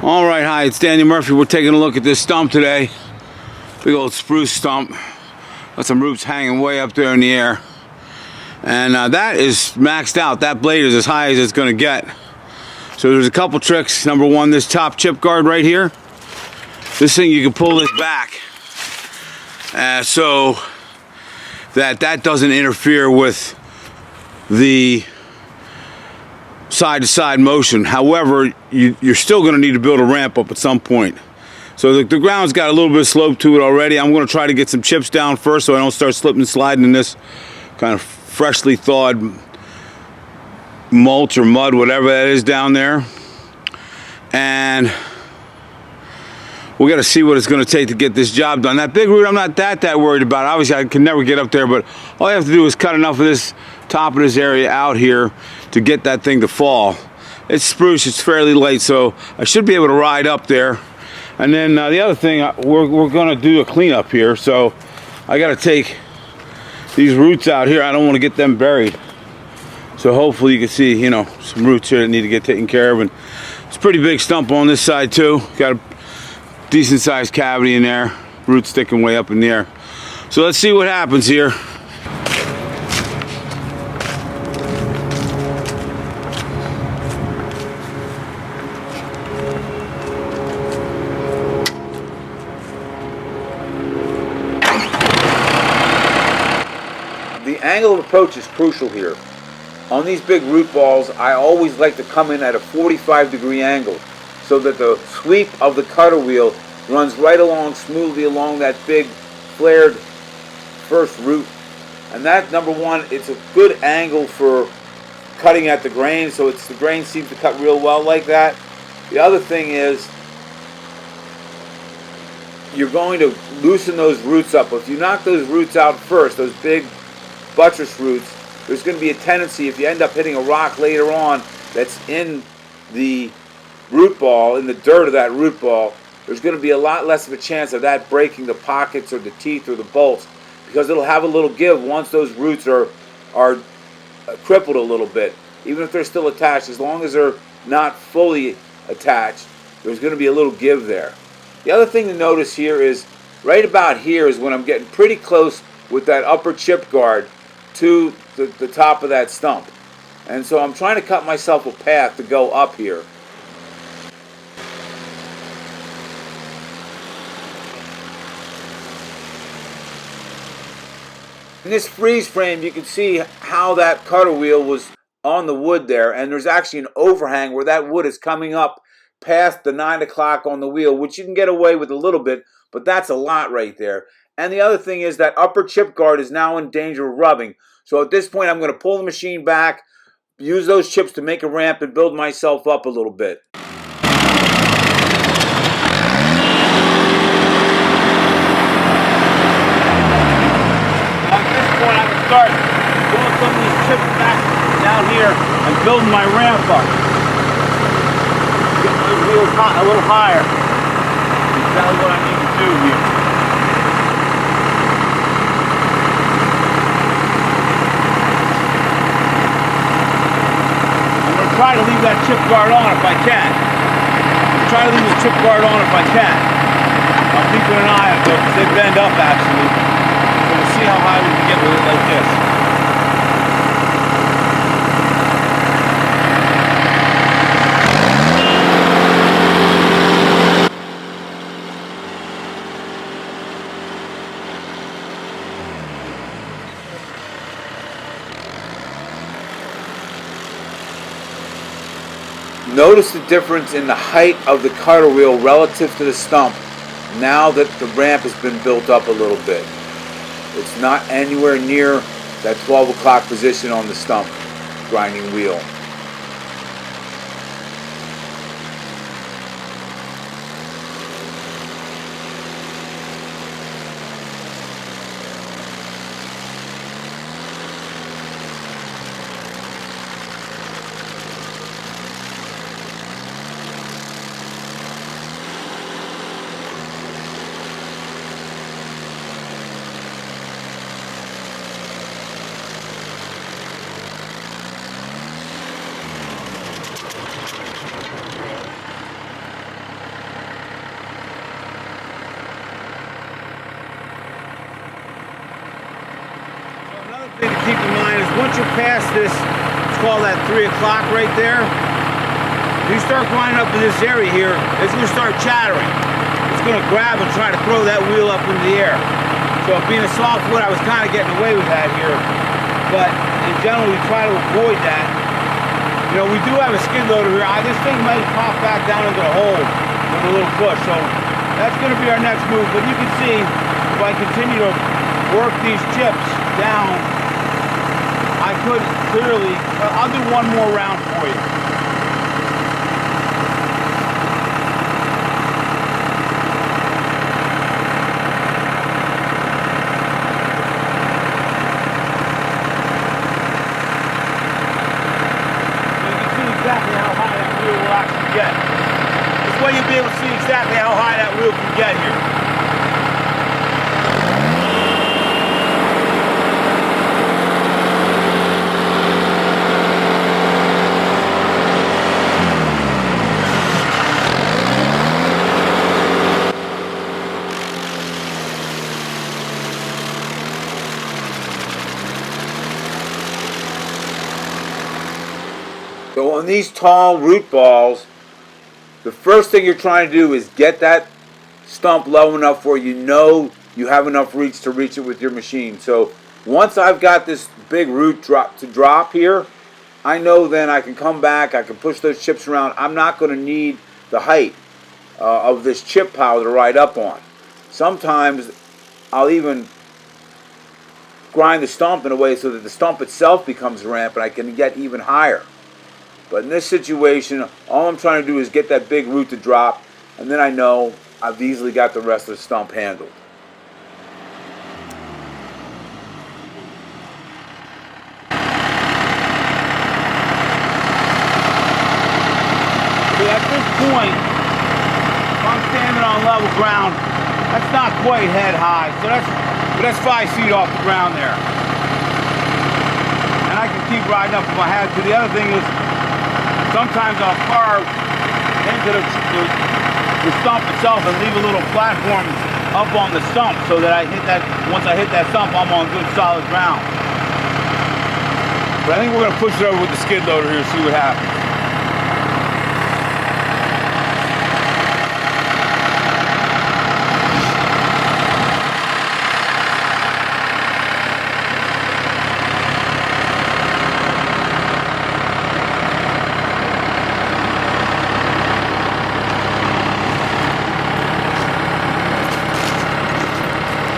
All right, hi, it's Danny Murphy. We're taking a look at this stump today. Big old spruce stump. Got some roots hanging way up there in the air. And that is maxed out. That blade is as high as it's going to get. So there's a couple tricks. Number one, this top chip guard right here. This thing, you can pull this back so that doesn't interfere with the side-to-side motion. However, you're still going to need to build a ramp up at some point. So the ground's got a little bit of slope to it already. I'm going to try to get some chips down first so I don't start slipping and sliding in this kind of freshly thawed mulch or mud, whatever that is down there. And we got to see what it's going to take to get this job done. That big root, I'm not that worried about. Obviously, I can never get up there, but all I have to do is cut enough of this top of this area out here to get that thing to fall. It's spruce, it's fairly light, so I should be able to ride up there. And then the other thing, we're going to do a cleanup here, so I got to take these roots out here. I don't want to get them buried. So hopefully you can see, you know, some roots here that need to get taken care of. And it's a pretty big stump on this side too. Got a decent sized cavity in there, roots sticking way up in the air. So let's see what happens here. The angle of approach is crucial here. On these big root balls, I always like to come in at a 45-degree angle so that the sweep of the cutter wheel runs right along smoothly along that big flared first root. And that, number one, it's a good angle for cutting at the grain, so the grain seems to cut real well like that. The other thing is you're going to loosen those roots up. If you knock those roots out first, those big buttress roots, there's going to be a tendency, if you end up hitting a rock later on that's in the root ball, in the dirt of that root ball, there's going to be a lot less of a chance of that breaking the pockets or the teeth or the bolts, because it'll have a little give once those roots are crippled a little bit. Even if they're still attached, as long as they're not fully attached, there's going to be a little give there. The other thing to notice here is, right about here is when I'm getting pretty close with that upper chip guard to the top of that stump. And so I'm trying to cut myself a path to go up here. In this freeze frame, you can see how that cutter wheel was on the wood there, and there's actually an overhang where that wood is coming up past the 9 o'clock on the wheel, which you can get away with a little bit, but that's a lot right there. And the other thing is that upper chip guard is now in danger of rubbing. So at this point, I'm going to pull the machine back, use those chips to make a ramp, and build myself up a little bit. At this point, I can start pulling some of these chips back down here and building my ramp up. Get those wheels a little higher. That's exactly what I need to do here. Try to leave that chip guard on if I can. Try to leave the chip guard on if I can. I'm keeping an eye on them because they bend up actually. So we'll see how high we can get with it like this. Notice the difference in the height of the cutter wheel relative to the stump now that the ramp has been built up a little bit. It's not anywhere near that 12 o'clock position on the stump grinding wheel. once you're past this, let's call that 3 o'clock right there, you start grinding up in this area here, it's going to start chattering. It's going to grab and try to throw that wheel up into the air. So being a soft wood, I was kind of getting away with that here. But in general, we try to avoid that. You know, we do have a skid loader here. This thing might pop back down into the hole with a little push. So that's going to be our next move. But you can see, if I continue to work these chips down, I could clearly, I'll do one more round for you. Exactly how high that wheel will actually get. This way you'll be able to see exactly how high that wheel can get here. So on these tall root balls, the first thing you're trying to do is get that stump low enough where you know you have enough reach to reach it with your machine. So once I've got this big root drop here, I know then I can come back, I can push those chips around. I'm not going to need the height of this chip pile to ride up on. Sometimes I'll even grind the stump in a way so that the stump itself becomes a ramp and I can get even higher. But in this situation, all I'm trying to do is get that big root to drop, and then I know I've easily got the rest of the stump handled. So at this point, if I'm standing on level ground, that's not quite head high, so that's 5 feet off the ground there. And I can keep riding up if I had to. The other thing is, sometimes I'll carve into the stump itself and leave a little platform up on the stump so that once I hit that stump, I'm on good solid ground. But I think we're going to push it over with the skid loader here and see what happens.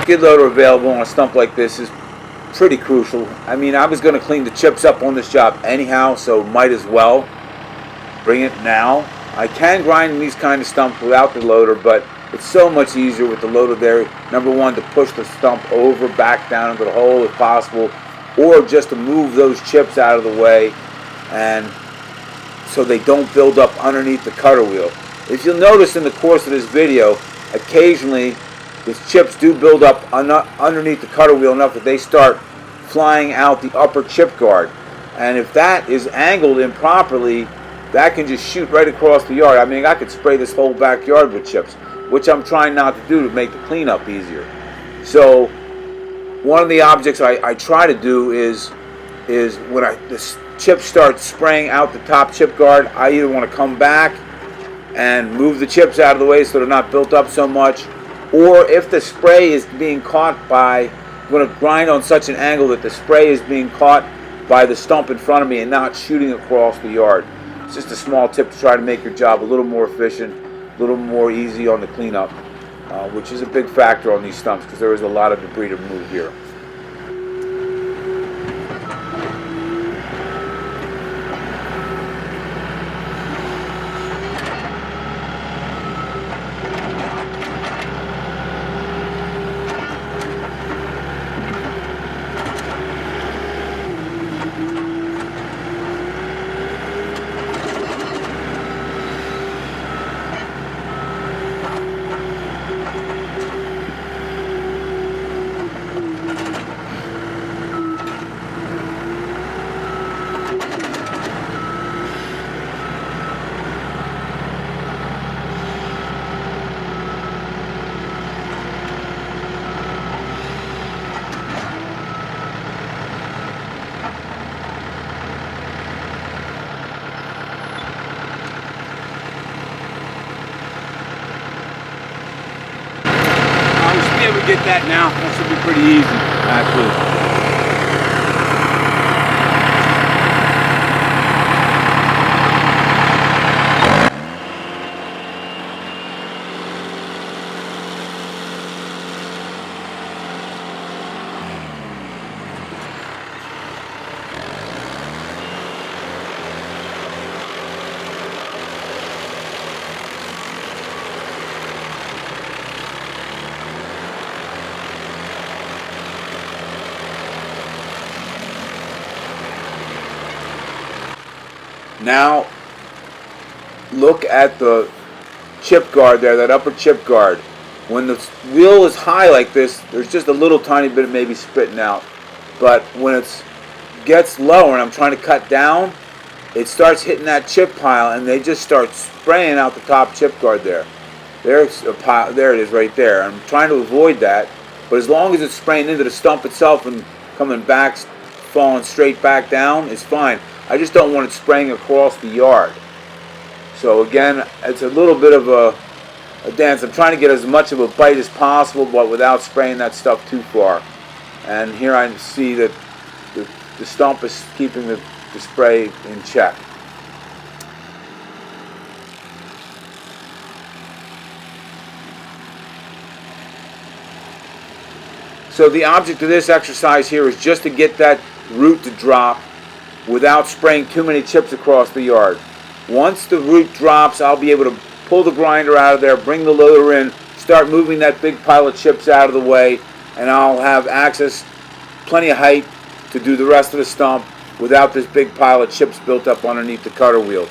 Skid loader available on a stump like this is pretty crucial. I mean, I was going to clean the chips up on this job anyhow, so might as well bring it now. I can grind these kind of stumps without the loader, but it's so much easier with the loader there. Number one, to push the stump over, back down into the hole if possible, or just to move those chips out of the way and so they don't build up underneath the cutter wheel. If you'll notice in the course of this video, occasionally these chips do build up underneath the cutter wheel enough that they start flying out the upper chip guard. And if that is angled improperly, that can just shoot right across the yard. I mean, I could spray this whole backyard with chips, which I'm trying not to do to make the cleanup easier. So one of the objects I try to do is when the chips start spraying out the top chip guard, I either want to come back and move the chips out of the way so they're not built up so much, or if the spray is being caught by, I'm going to grind on such an angle that the spray is being caught by the stump in front of me and not shooting across the yard. It's just a small tip to try to make your job a little more efficient, a little more easy on the cleanup, which is a big factor on these stumps because there is a lot of debris to remove here. get that now. That should be pretty easy, actually. Now, look at the chip guard there, that upper chip guard. When the wheel is high like this, there's just a little tiny bit of maybe spitting out. But when it gets lower and I'm trying to cut down, it starts hitting that chip pile and they just start spraying out the top chip guard there. There's a pile, there it is right there. I'm trying to avoid that, but as long as it's spraying into the stump itself and coming back, falling straight back down, it's fine. I just don't want it spraying across the yard. So again, it's a little bit of a dance. I'm trying to get as much of a bite as possible, but without spraying that stuff too far. And here I see that the stump is keeping the spray in check. So the object of this exercise here is just to get that root to drop without spraying too many chips across the yard. Once the root drops, I'll be able to pull the grinder out of there, bring the loader in, start moving that big pile of chips out of the way, and I'll have access, plenty of height to do the rest of the stump without this big pile of chips built up underneath the cutter wheel.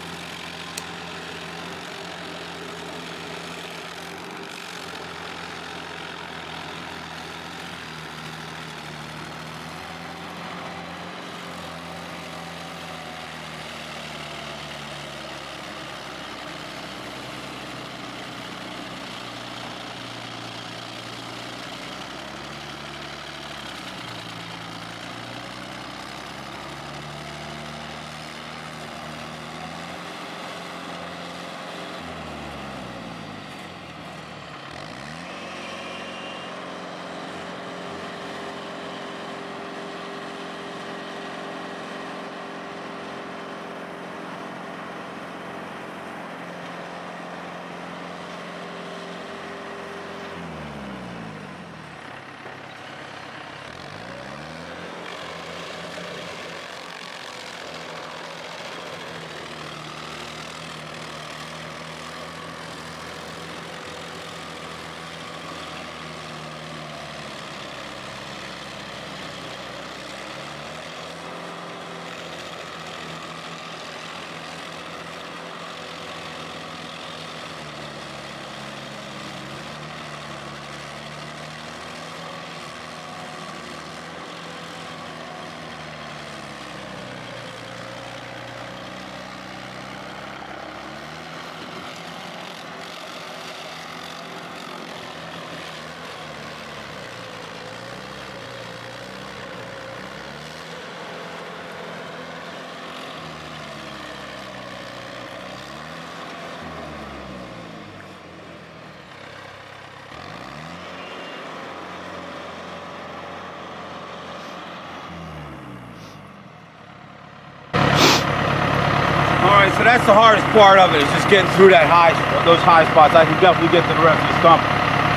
So that's the hardest part of it, is just getting through those high spots. I can definitely get to the rest of the stump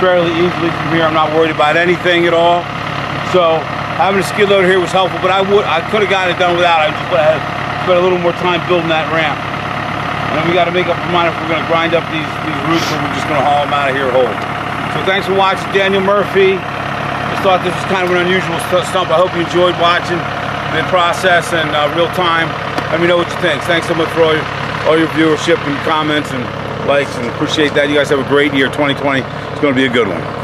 fairly easily from here. I'm not worried about anything at all. So having a skid loader here was helpful, but I could have gotten it done without. I just had spent a little more time building that ramp. And then we got to make up our mind if we're going to grind up these roots, or we're just going to haul them out of here whole. So thanks for watching, Daniel Murphy. Just thought this was kind of an unusual stump. I hope you enjoyed watching the process in real time. Let me know what you think. Thanks so much for all your viewership and comments and likes, and appreciate that. You guys have a great year. 2020 is going to be a good one.